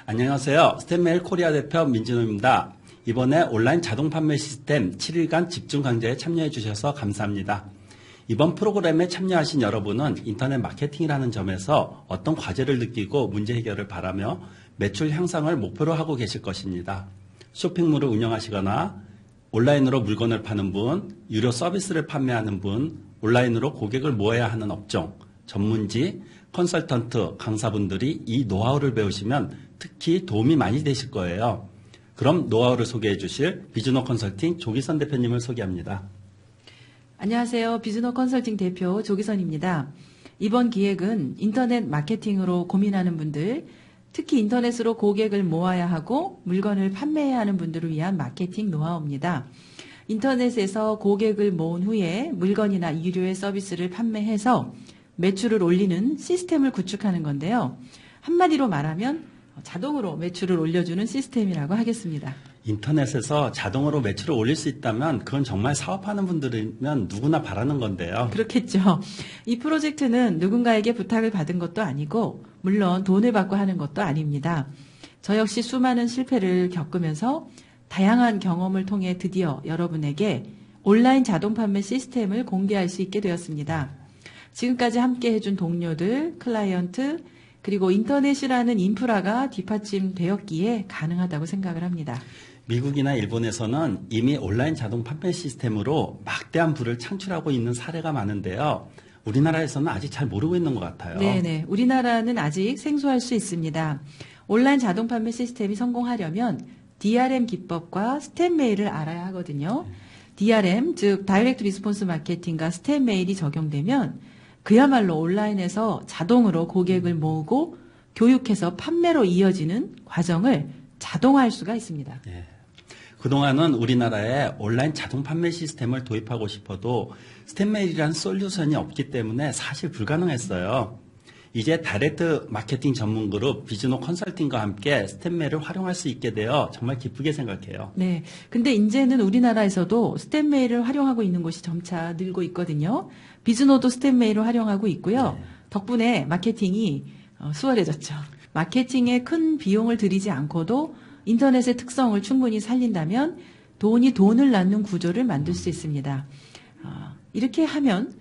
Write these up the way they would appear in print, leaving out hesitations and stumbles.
안녕하세요. 스탠메일 코리아 대표 민진호입니다. 이번에 온라인 자동 판매 시스템 7일간 집중 강좌에 참여해 주셔서 감사합니다. 이번 프로그램에 참여하신 여러분은 인터넷 마케팅이라는 점에서 어떤 과제를 느끼고 문제 해결을 바라며 매출 향상을 목표로 하고 계실 것입니다. 쇼핑몰을 운영하시거나 온라인으로 물건을 파는 분, 유료 서비스를 판매하는 분, 온라인으로 고객을 모아야 하는 업종, 전문지, 컨설턴트, 강사분들이 이 노하우를 배우시면 특히 도움이 많이 되실 거예요. 그럼 노하우를 소개해 주실 비즈노 컨설팅 조기선 대표님을 소개합니다. 안녕하세요. 비즈노 컨설팅 대표 조기선입니다. 이번 기획은 인터넷 마케팅으로 고민하는 분들, 특히 인터넷으로 고객을 모아야 하고 물건을 판매해야 하는 분들을 위한 마케팅 노하우입니다. 인터넷에서 고객을 모은 후에 물건이나 유료의 서비스를 판매해서 매출을 올리는 시스템을 구축하는 건데요. 한마디로 말하면 자동으로 매출을 올려주는 시스템이라고 하겠습니다. 인터넷에서 자동으로 매출을 올릴 수 있다면 그건 정말 사업하는 분들이면 누구나 바라는 건데요. 그렇겠죠. 이 프로젝트는 누군가에게 부탁을 받은 것도 아니고 물론 돈을 받고 하는 것도 아닙니다. 저 역시 수많은 실패를 겪으면서 다양한 경험을 통해 드디어 여러분에게 온라인 자동 판매 시스템을 공개할 수 있게 되었습니다. 지금까지 함께 해준 동료들, 클라이언트, 그리고 인터넷이라는 인프라가 뒷받침되었기에 가능하다고 생각을 합니다. 미국이나 일본에서는 이미 온라인 자동 판매 시스템으로 막대한 부를 창출하고 있는 사례가 많은데요. 우리나라에서는 아직 잘 모르고 있는 것 같아요. 네네. 우리나라는 아직 생소할 수 있습니다. 온라인 자동 판매 시스템이 성공하려면 DRM 기법과 스텝 메일을 알아야 하거든요. DRM, 즉 다이렉트 리스폰스 마케팅과 스텝 메일이 적용되면 그야말로 온라인에서 자동으로 고객을 모으고 교육해서 판매로 이어지는 과정을 자동화할 수가 있습니다. 네. 그동안은 우리나라에 온라인 자동 판매 시스템을 도입하고 싶어도 스텝메일이라는 솔루션이 없기 때문에 사실 불가능했어요. 이제 다이렉트 마케팅 전문 그룹 비즈노 컨설팅과 함께 스텝메일을 활용할 수 있게 되어 정말 기쁘게 생각해요. 네. 근데 이제는 우리나라에서도 스텝메일을 활용하고 있는 곳이 점차 늘고 있거든요. 비즈노도 스텝메일을 활용하고 있고요. 네. 덕분에 마케팅이 수월해졌죠. 마케팅에 큰 비용을 들이지 않고도 인터넷의 특성을 충분히 살린다면 돈이 돈을 낳는 구조를 만들 수 있습니다. 이렇게 하면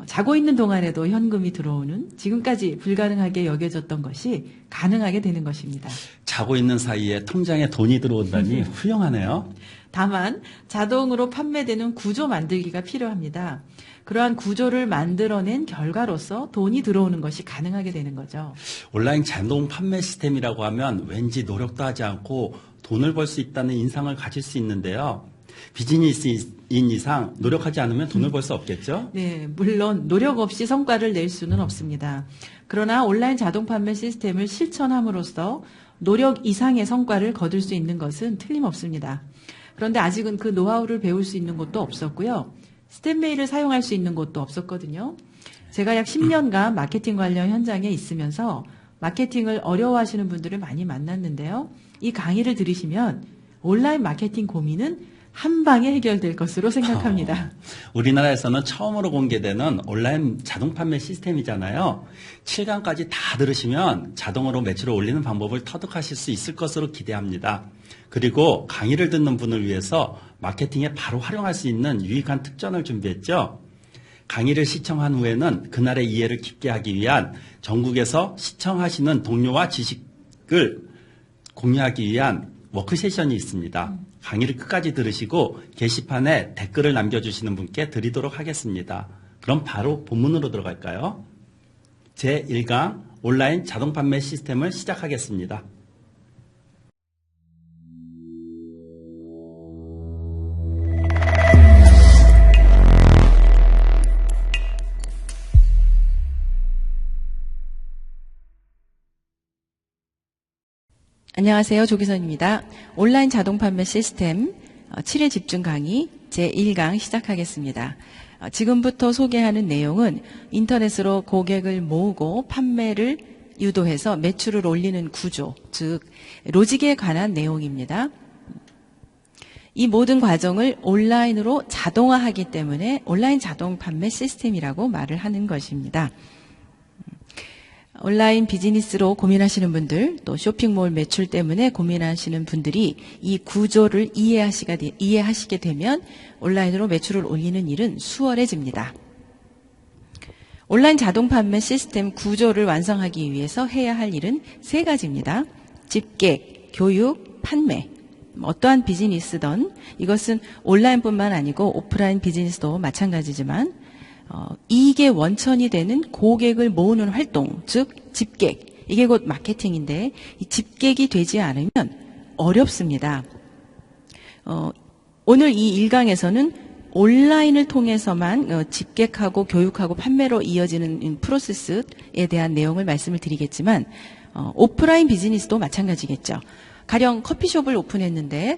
자고 있는 동안에도 현금이 들어오는 지금까지 불가능하게 여겨졌던 것이 가능하게 되는 것입니다. 자고 있는 사이에 통장에 돈이 들어온다니 훌륭하네요. 다만 자동으로 판매되는 구조 만들기가 필요합니다. 그러한 구조를 만들어낸 결과로서 돈이 들어오는 것이 가능하게 되는 거죠. 온라인 자동 판매 시스템이라고 하면 왠지 노력도 하지 않고 돈을 벌 수 있다는 인상을 가질 수 있는데요. 비즈니스인 이상 노력하지 않으면 돈을 벌 수 없겠죠? 네, 물론 노력 없이 성과를 낼 수는 없습니다. 그러나 온라인 자동 판매 시스템을 실천함으로써 노력 이상의 성과를 거둘 수 있는 것은 틀림없습니다. 그런데 아직은 그 노하우를 배울 수 있는 곳도 없었고요. 스텝메일을 사용할 수 있는 곳도 없었거든요. 제가 약 10년간 마케팅 관련 현장에 있으면서 마케팅을 어려워하시는 분들을 많이 만났는데요. 이 강의를 들으시면 온라인 마케팅 고민은 한 방에 해결될 것으로 생각합니다. 우리나라에서는 처음으로 공개되는 온라인 자동 판매 시스템이잖아요. 7강까지 다 들으시면 자동으로 매출을 올리는 방법을 터득하실 수 있을 것으로 기대합니다. 그리고 강의를 듣는 분을 위해서 마케팅에 바로 활용할 수 있는 유익한 특전을 준비했죠. 강의를 시청한 후에는 그날의 이해를 깊게 하기 위한 전국에서 시청하시는 동료와 지식을 공유하기 위한 워크세션이 있습니다. 강의를 끝까지 들으시고 게시판에 댓글을 남겨주시는 분께 드리도록 하겠습니다. 그럼 바로 본문으로 들어갈까요? 제1강 온라인 자동 판매 시스템을 시작하겠습니다. 안녕하세요. 조기선입니다. 온라인 자동 판매 시스템 7일 집중 강의 제1강 시작하겠습니다. 지금부터 소개하는 내용은 인터넷으로 고객을 모으고 판매를 유도해서 매출을 올리는 구조, 즉 로직에 관한 내용입니다. 이 모든 과정을 온라인으로 자동화하기 때문에 온라인 자동 판매 시스템이라고 말을 하는 것입니다. 온라인 비즈니스로 고민하시는 분들, 또 쇼핑몰 매출 때문에 고민하시는 분들이 이 구조를 이해하시게 되면 온라인으로 매출을 올리는 일은 수월해집니다. 온라인 자동 판매 시스템 구조를 완성하기 위해서 해야 할 일은 세 가지입니다. 집객, 교육, 판매. 어떠한 비즈니스든 이것은 온라인뿐만 아니고 오프라인 비즈니스도 마찬가지지만 이익의 원천이 되는 고객을 모으는 활동, 즉 집객, 이게 곧 마케팅인데 이 집객이 되지 않으면 어렵습니다. 오늘 이 1강에서는 온라인을 통해서만 집객하고 교육하고 판매로 이어지는 프로세스에 대한 내용을 말씀을 드리겠지만 오프라인 비즈니스도 마찬가지겠죠. 가령 커피숍을 오픈했는데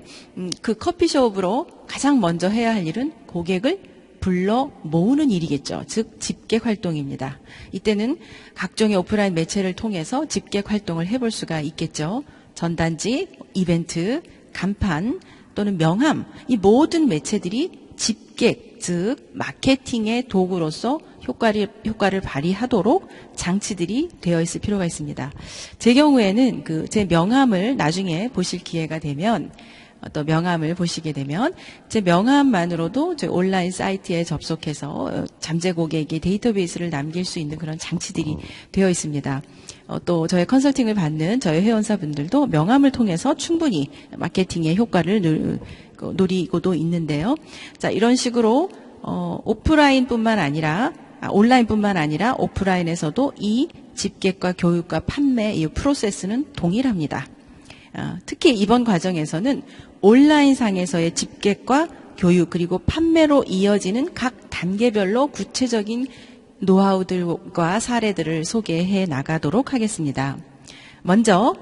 그 커피숍으로 가장 먼저 해야 할 일은 고객을 불러 모으는 일이겠죠. 즉 집객 활동입니다. 이때는 각종의 오프라인 매체를 통해서 집객 활동을 해볼 수가 있겠죠. 전단지, 이벤트, 간판 또는 명함, 이 모든 매체들이 집객, 즉 마케팅의 도구로서 효과를 발휘하도록 장치들이 되어 있을 필요가 있습니다. 제 경우에는 제 명함을 나중에 보실 기회가 되면 또 명함을 보시게 되면 제 명함만으로도 제 온라인 사이트에 접속해서 잠재 고객의 데이터베이스를 남길 수 있는 그런 장치들이 되어 있습니다. 또 저의 컨설팅을 받는 저희 회원사분들도 명함을 통해서 충분히 마케팅의 효과를 노리고도 있는데요. 자, 이런 식으로 온라인뿐만 아니라 오프라인에서도 이 집객과 교육과 판매 이 프로세스는 동일합니다. 특히 이번 과정에서는 온라인상에서의 집객과 교육 그리고 판매로 이어지는 각 단계별로 구체적인 노하우들과 사례들을 소개해 나가도록 하겠습니다. 먼저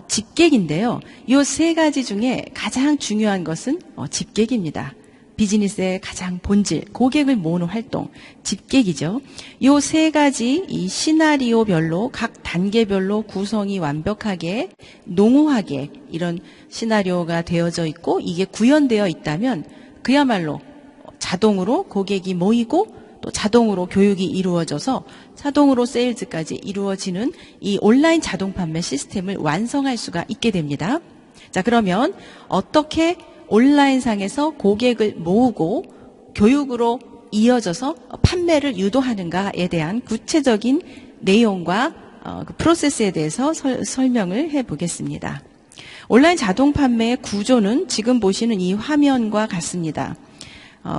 집객인데요. 이 세 가지 중에 가장 중요한 것은 집객입니다. 비즈니스의 가장 본질, 고객을 모으는 활동, 집객이죠. 이 세 가지 이 시나리오별로 각 단계별로 구성이 완벽하게 농후하게 이런 시나리오가 되어져 있고 이게 구현되어 있다면 그야말로 자동으로 고객이 모이고 또 자동으로 교육이 이루어져서 자동으로 세일즈까지 이루어지는 이 온라인 자동 판매 시스템을 완성할 수가 있게 됩니다. 자, 그러면 어떻게 온라인상에서 고객을 모으고 교육으로 이어져서 판매를 유도하는가에 대한 구체적인 내용과 그 프로세스에 대해서 설명을 해보겠습니다. 온라인 자동 판매의 구조는 지금 보시는 이 화면과 같습니다.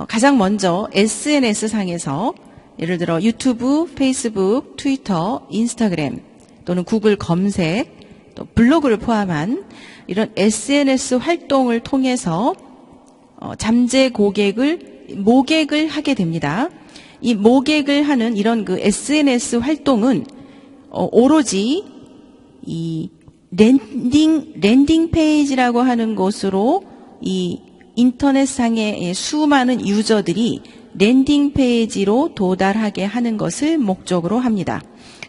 가장 먼저 SNS상에서 예를 들어 유튜브, 페이스북, 트위터, 인스타그램 또는 구글 검색, 또 블로그를 포함한 이런 SNS 활동을 통해서 잠재 고객을 모객을 하게 됩니다. 이 모객을 하는 이런 그 SNS 활동은 오로지 이 랜딩 페이지라고 하는 곳으로 이 인터넷상의 수많은 유저들이 랜딩 페이지로 도달하게 하는 것을 목적으로 합니다.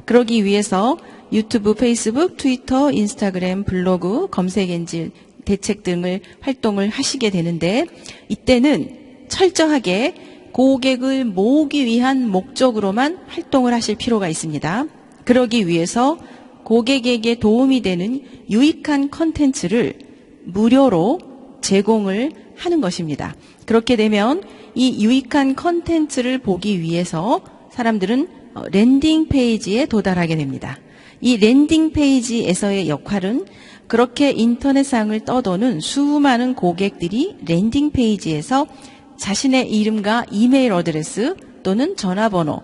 그러기 위해서 유튜브, 페이스북, 트위터, 인스타그램, 블로그, 검색 엔진 대책 등을 활동을 하시게 되는데 이때는 철저하게 고객을 모으기 위한 목적으로만 활동을 하실 필요가 있습니다. 그러기 위해서 고객에게 도움이 되는 유익한 컨텐츠를 무료로 제공을 하는 것입니다. 그렇게 되면 이 유익한 컨텐츠를 보기 위해서 사람들은 랜딩 페이지에 도달하게 됩니다. 이 랜딩 페이지에서의 역할은 그렇게 인터넷상을 떠도는 수많은 고객들이 랜딩 페이지에서 자신의 이름과 이메일 어드레스 또는 전화번호,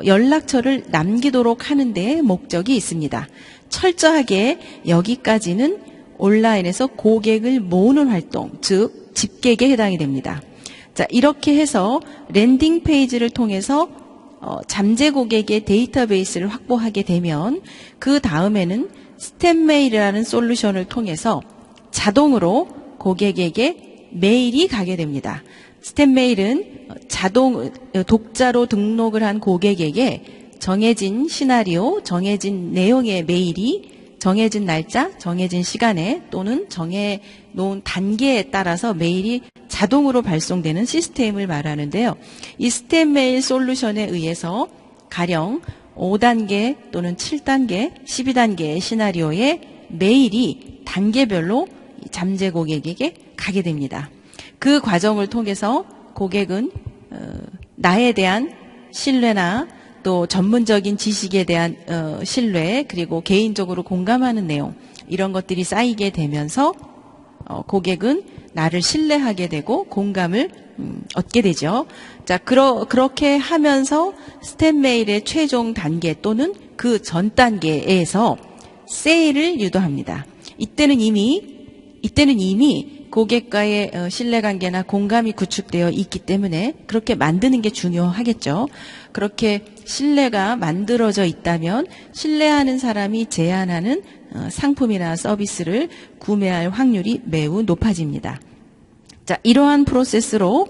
연락처를 남기도록 하는 데 목적이 있습니다. 철저하게 여기까지는 온라인에서 고객을 모으는 활동, 즉 집객에 해당이 됩니다. 자, 이렇게 해서 랜딩 페이지를 통해서 잠재 고객의 데이터베이스를 확보하게 되면 그 다음에는 스텝메일이라는 솔루션을 통해서 자동으로 고객에게 메일이 가게 됩니다. 스텝메일은 독자로 등록을 한 고객에게 정해진 시나리오, 정해진 내용의 메일이 정해진 날짜, 정해진 시간에 또는 정해놓은 단계에 따라서 메일이 자동으로 발송되는 시스템을 말하는데요. 이 스텝메일 솔루션에 의해서 가령 5단계 또는 7단계, 12단계의 시나리오에 메일이 단계별로 잠재 고객에게 가게 됩니다. 그 과정을 통해서 고객은 나에 대한 신뢰나 또 전문적인 지식에 대한 신뢰, 그리고 개인적으로 공감하는 내용, 이런 것들이 쌓이게 되면서 고객은 나를 신뢰하게 되고 공감을 얻게 되죠. 자, 그렇게 하면서 스텝 메일의 최종 단계 또는 그 전 단계에서 세일을 유도합니다. 이때는 이미 고객과의 신뢰관계나 공감이 구축되어 있기 때문에 그렇게 만드는 게 중요하겠죠. 그렇게 신뢰가 만들어져 있다면 신뢰하는 사람이 제안하는 상품이나 서비스를 구매할 확률이 매우 높아집니다. 자, 이러한 프로세스로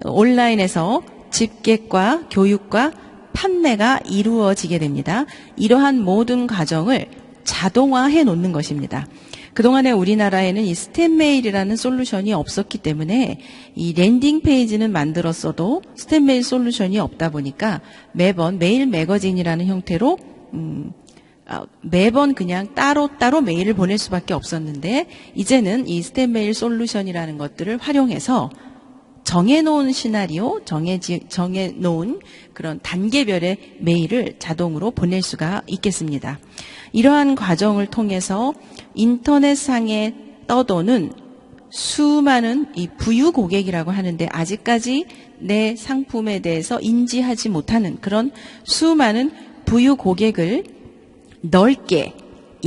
온라인에서 집객과 교육과 판매가 이루어지게 됩니다. 이러한 모든 과정을 자동화해 놓는 것입니다. 그동안에 우리나라에는 이 스텝 메일이라는 솔루션이 없었기 때문에 이 랜딩 페이지는 만들었어도 스텝 메일 솔루션이 없다 보니까 매번 메일 매거진이라는 형태로 매번 그냥 따로따로 메일을 보낼 수밖에 없었는데, 이제는 이 스텝 메일 솔루션이라는 것들을 활용해서 정해놓은 시나리오, 정해놓은 그런 단계별의 메일을 자동으로 보낼 수가 있겠습니다. 이러한 과정을 통해서 인터넷상에 떠도는 수많은 이 부유 고객이라고 하는데, 아직까지 내 상품에 대해서 인지하지 못하는 그런 수많은 부유 고객을 넓게,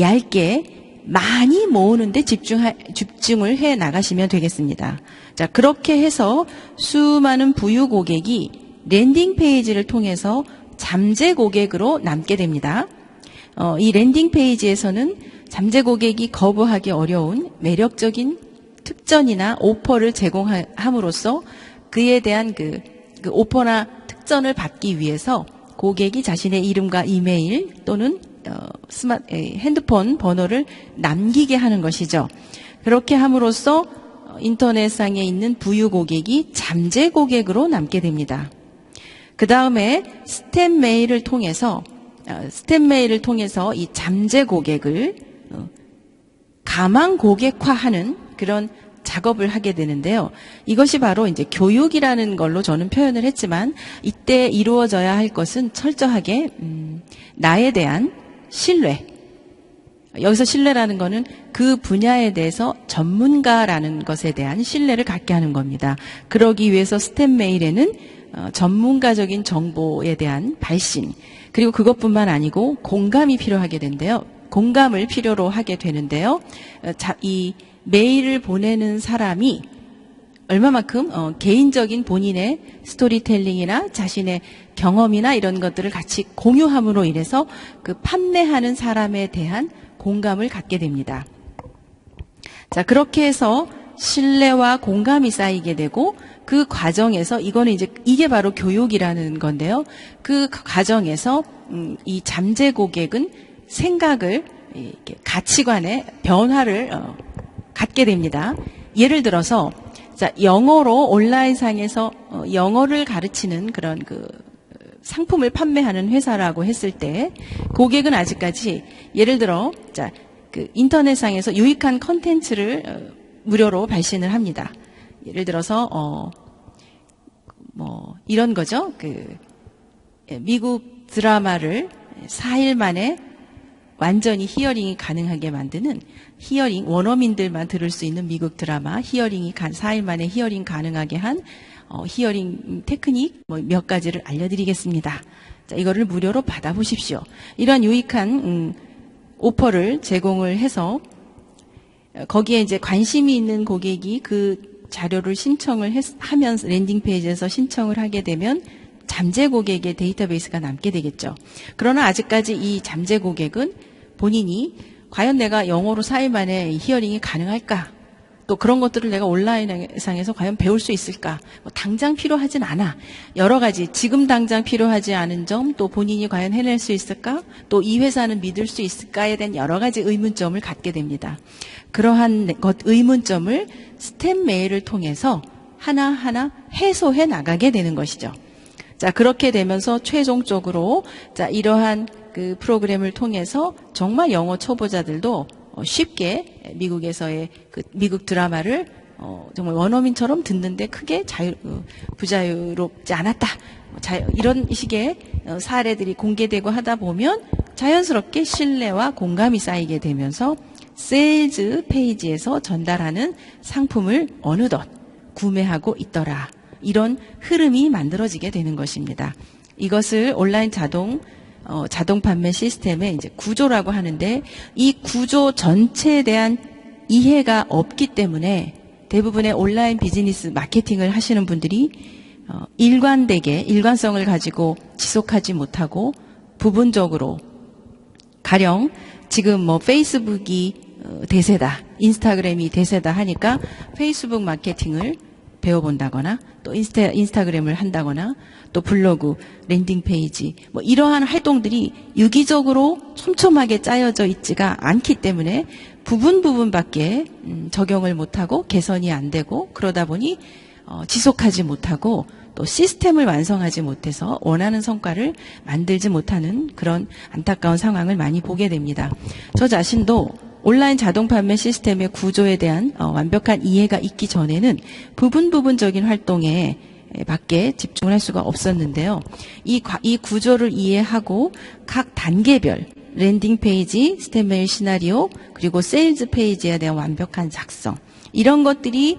얇게 많이 모으는데 집중을 해 나가시면 되겠습니다. 자, 그렇게 해서 수많은 부유 고객이 랜딩 페이지를 통해서 잠재 고객으로 남게 됩니다. 이 랜딩 페이지에서는 잠재 고객이 거부하기 어려운 매력적인 특전이나 오퍼를 제공함으로써 그에 대한 그 오퍼나 특전을 받기 위해서 고객이 자신의 이름과 이메일 또는 핸드폰 번호를 남기게 하는 것이죠. 그렇게 함으로써 인터넷상에 있는 부유 고객이 잠재 고객으로 남게 됩니다. 그 다음에 스텝 메일을 통해서 이 잠재 고객을 가망 고객화하는 그런 작업을 하게 되는데요. 이것이 바로 이제 교육이라는 걸로 저는 표현을 했지만, 이때 이루어져야 할 것은 철저하게 나에 대한 신뢰. 여기서 신뢰라는 거는 그 분야에 대해서 전문가라는 것에 대한 신뢰를 갖게 하는 겁니다. 그러기 위해서 스텝 메일에는 전문가적인 정보에 대한 발신, 그리고 그것뿐만 아니고 공감이 필요하게 된대요. 공감을 필요로 하게 되는데요. 이 메일을 보내는 사람이 얼마만큼 개인적인 본인의 스토리텔링이나 자신의 경험이나 이런 것들을 같이 공유함으로 인해서 그 판매하는 사람에 대한 공감을 갖게 됩니다. 자, 그렇게 해서 신뢰와 공감이 쌓이게 되고, 그 과정에서 이게 바로 교육이라는 건데요. 그 과정에서 이 잠재 고객은 생각을, 이렇게 가치관의 변화를 갖게 됩니다. 예를 들어서 자, 영어로 온라인상에서 영어를 가르치는 그런 상품을 판매하는 회사라고 했을 때, 고객은 아직까지 예를 들어 인터넷상에서 유익한 컨텐츠를 무료로 발신을 합니다. 예를 들어서 이런 거죠. 미국 드라마를 4일 만에 완전히 히어링이 가능하게 만드는 원어민들만 들을 수 있는 미국 드라마 4일 만에 히어링 가능하게 한 히어링 테크닉 몇 가지를 알려드리겠습니다. 자, 이거를 무료로 받아보십시오. 이런 유익한 오퍼를 제공을 해서 거기에 이제 관심이 있는 고객이 그 자료를 신청을 하면 랜딩 페이지에서 신청을 하게 되면 잠재 고객의 데이터베이스가 남게 되겠죠. 그러나 아직까지 이 잠재 고객은 본인이 과연 내가 영어로 4일 만에 히어링이 가능할까? 또 그런 것들을 내가 온라인상에서 과연 배울 수 있을까? 당장 필요하진 않아. 여러 가지 지금 당장 필요하지 않은 점, 또 본인이 과연 해낼 수 있을까? 또 이 회사는 믿을 수 있을까에 대한 여러 가지 의문점을 갖게 됩니다. 그러한 의문점을 스텝 메일을 통해서 하나하나 해소해 나가게 되는 것이죠. 자, 그렇게 되면서 최종적으로 자, 이러한 그 프로그램을 통해서 정말 영어 초보자들도 쉽게 미국에서의 그 미국 드라마를 정말 원어민처럼 듣는데 크게 부자유롭지 않았다. 이런 식의 사례들이 공개되고 하다 보면 자연스럽게 신뢰와 공감이 쌓이게 되면서 세일즈 페이지에서 전달하는 상품을 어느덧 구매하고 있더라. 이런 흐름이 만들어지게 되는 것입니다. 이것을 온라인 자동 판매 시스템의 이제 구조라고 하는데, 이 구조 전체에 대한 이해가 없기 때문에 대부분의 온라인 비즈니스 마케팅을 하시는 분들이 일관성을 가지고 지속하지 못하고 부분적으로, 가령 지금 뭐 페이스북이 대세다, 인스타그램이 대세다 하니까 페이스북 마케팅을 배워본다거나 또 인스타그램을 한다거나 또 블로그, 랜딩 페이지, 뭐 이러한 활동들이 유기적으로 촘촘하게 짜여져 있지가 않기 때문에 부분밖에 적용을 못하고 개선이 안 되고, 그러다 보니 지속하지 못하고 또 시스템을 완성하지 못해서 원하는 성과를 만들지 못하는 그런 안타까운 상황을 많이 보게 됩니다. 저 자신도 온라인 자동 판매 시스템의 구조에 대한 완벽한 이해가 있기 전에는 부분적인 활동에 밖에 집중을 할 수가 없었는데요. 이 구조를 이해하고 각 단계별 랜딩 페이지, 스텝 메일 시나리오, 그리고 세일즈 페이지에 대한 완벽한 작성, 이런 것들이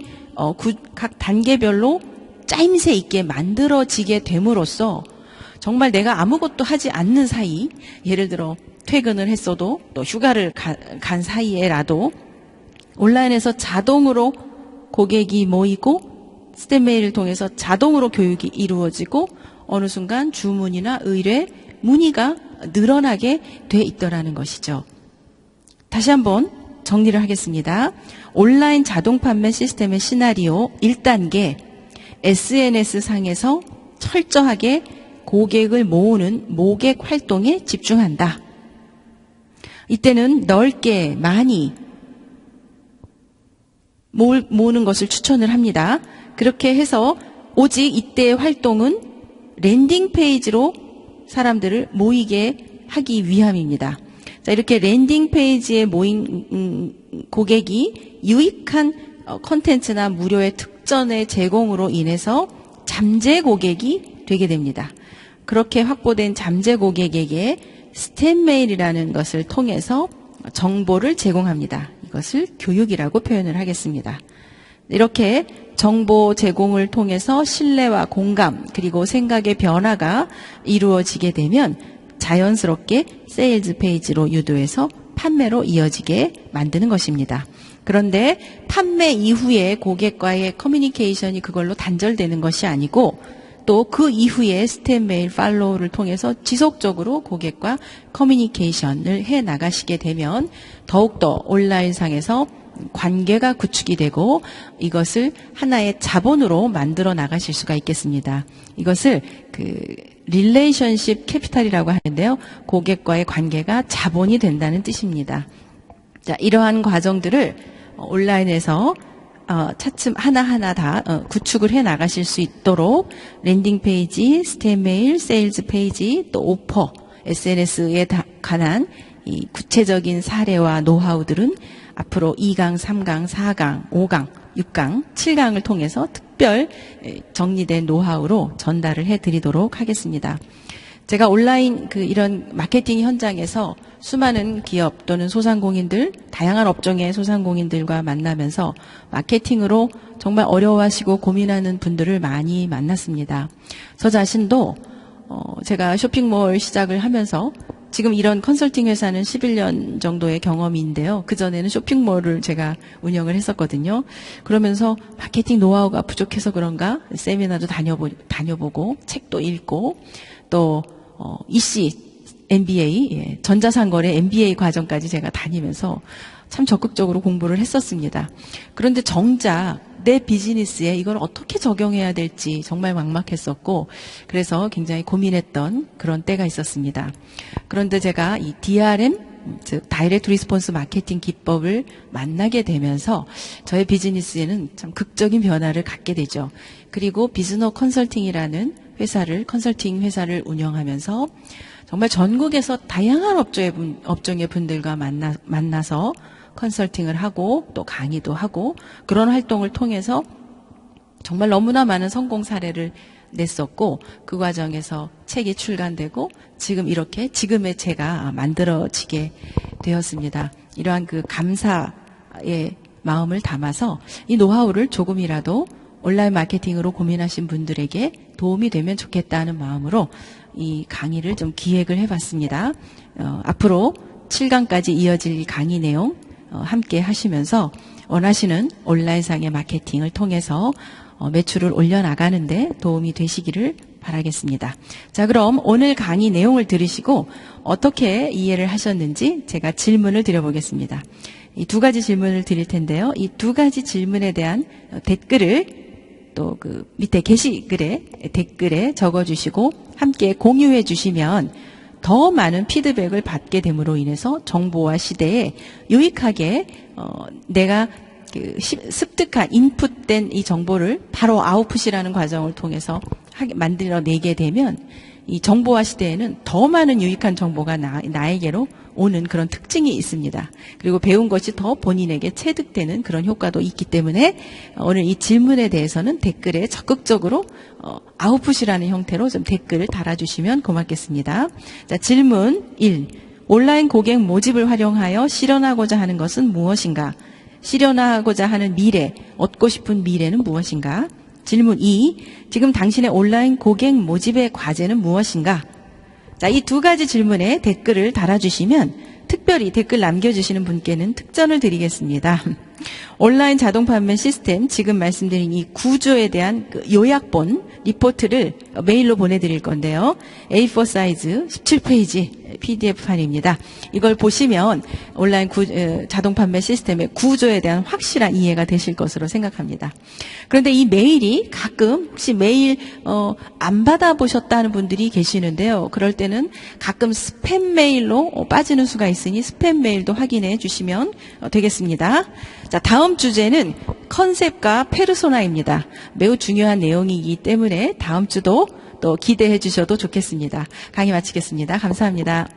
각 단계별로 짜임새 있게 만들어지게 됨으로써 정말 내가 아무것도 하지 않는 사이, 예를 들어 퇴근을 했어도 또 휴가를 간 사이에라도 온라인에서 자동으로 고객이 모이고 스텝 메일을 통해서 자동으로 교육이 이루어지고 어느 순간 주문이나 의뢰, 문의가 늘어나게 돼 있더라는 것이죠. 다시 한번 정리를 하겠습니다. 온라인 자동 판매 시스템의 시나리오 1단계, SNS 상에서 철저하게 고객을 모으는 모객 활동에 집중한다. 이때는 넓게 많이 모으는 것을 추천을 합니다. 그렇게 해서 오직 이때의 활동은 랜딩 페이지로 사람들을 모이게 하기 위함입니다. 자, 이렇게 랜딩 페이지에 모인 고객이 유익한 콘텐츠나 무료의 특전의 제공으로 인해서 잠재 고객이 되게 됩니다. 그렇게 확보된 잠재 고객에게 스텝 메일이라는 것을 통해서 정보를 제공합니다. 이것을 교육이라고 표현을 하겠습니다. 이렇게 정보 제공을 통해서 신뢰와 공감, 그리고 생각의 변화가 이루어지게 되면 자연스럽게 세일즈 페이지로 유도해서 판매로 이어지게 만드는 것입니다. 그런데 판매 이후에 고객과의 커뮤니케이션이 그걸로 단절되는 것이 아니고, 또 그 이후에 스텝 메일 팔로우를 통해서 지속적으로 고객과 커뮤니케이션을 해 나가시게 되면 더욱더 온라인상에서 관계가 구축이 되고 이것을 하나의 자본으로 만들어 나가실 수가 있겠습니다. 이것을 릴레이션십 캐피탈이라고 하는데요. 고객과의 관계가 자본이 된다는 뜻입니다. 자, 이러한 과정들을 온라인에서 차츰 하나하나 다 구축을 해 나가실 수 있도록 랜딩 페이지, 스텝 메일, 세일즈 페이지, 또 오퍼, SNS에 관한 이 구체적인 사례와 노하우들은 앞으로 2강, 3강, 4강, 5강, 6강, 7강을 통해서 특별 정리된 노하우로 전달을 해드리도록 하겠습니다. 제가 온라인 이런 마케팅 현장에서 수많은 기업 또는 소상공인들, 다양한 업종의 소상공인들과 만나면서 마케팅으로 정말 어려워하시고 고민하는 분들을 많이 만났습니다. 저 자신도 제가 쇼핑몰 시작을 하면서 지금 이런 컨설팅 회사는 11년 정도의 경험인데요. 그전에는 쇼핑몰을 제가 운영을 했었거든요. 그러면서 마케팅 노하우가 부족해서 그런가 세미나도 다녀보고 책도 읽고 또 EC, MBA, 전자상거래 MBA 과정까지 제가 다니면서 참 적극적으로 공부를 했었습니다. 그런데 정작 내 비즈니스에 이걸 어떻게 적용해야 될지 정말 막막했었고, 그래서 굉장히 고민했던 그런 때가 있었습니다. 그런데 제가 이 DRM, 즉 다이렉트 리스폰스 마케팅 기법을 만나게 되면서 저의 비즈니스에는 참 극적인 변화를 갖게 되죠. 그리고 비즈너 컨설팅이라는 컨설팅 회사를 운영하면서 정말 전국에서 다양한 업종의 분들과 만나서 컨설팅을 하고 또 강의도 하고 그런 활동을 통해서 정말 너무나 많은 성공 사례를 냈었고 그 과정에서 책이 출간되고 지금 이렇게 지금의 제가 만들어지게 되었습니다. 이러한 그 감사의 마음을 담아서 이 노하우를 조금이라도 온라인 마케팅으로 고민하신 분들에게 도움이 되면 좋겠다는 마음으로 이 강의를 좀 기획을 해봤습니다. 앞으로 7강까지 이어질 강의 내용 함께 하시면서 원하시는 온라인상의 마케팅을 통해서 매출을 올려나가는데 도움이 되시기를 바라겠습니다. 자, 그럼 오늘 강의 내용을 들으시고 어떻게 이해를 하셨는지 제가 질문을 드려보겠습니다. 이 두 가지 질문을 드릴 텐데요. 이 두 가지 질문에 대한 댓글을 또 그 밑에 댓글에 적어주시고 함께 공유해 주시면 더 많은 피드백을 받게 됨으로 인해서 정보화 시대에 유익하게 내가 습득한 인풋된 이 정보를 바로 아웃풋이라는 과정을 통해서 만들어내게 되면 이 정보화 시대에는 더 많은 유익한 정보가 나에게로 오는 그런 특징이 있습니다. 그리고 배운 것이 더 본인에게 체득되는 그런 효과도 있기 때문에 오늘 이 질문에 대해서는 댓글에 적극적으로 아웃풋이라는 형태로 좀 댓글을 달아주시면 고맙겠습니다. 자, 질문 1. 온라인 고객 모집을 활용하여 실현하고자 하는 것은 무엇인가? 실현하고자 하는 미래, 얻고 싶은 미래는 무엇인가? 질문 2. 지금 당신의 온라인 고객 모집의 과제는 무엇인가? 자, 이 두 가지 질문에 댓글을 달아주시면 특별히 댓글 남겨주시는 분께는 특전을 드리겠습니다. 온라인 자동 판매 시스템 지금 말씀드린 이 구조에 대한 그 요약본 리포트를 메일로 보내드릴 건데요. A4 사이즈 17페이지 PDF판입니다. 이걸 보시면 온라인 자동 판매 시스템의 구조에 대한 확실한 이해가 되실 것으로 생각합니다. 그런데 이 메일이 가끔 혹시 메일 안 받아보셨다는 분들이 계시는데요. 그럴 때는 가끔 스팸 메일로 빠지는 수가 있으니 스팸 메일도 확인해 주시면 되겠습니다. 자, 다음 주제는 컨셉과 페르소나입니다. 매우 중요한 내용이기 때문에 다음 주도 또 기대해 주셔도 좋겠습니다. 강의 마치겠습니다. 감사합니다.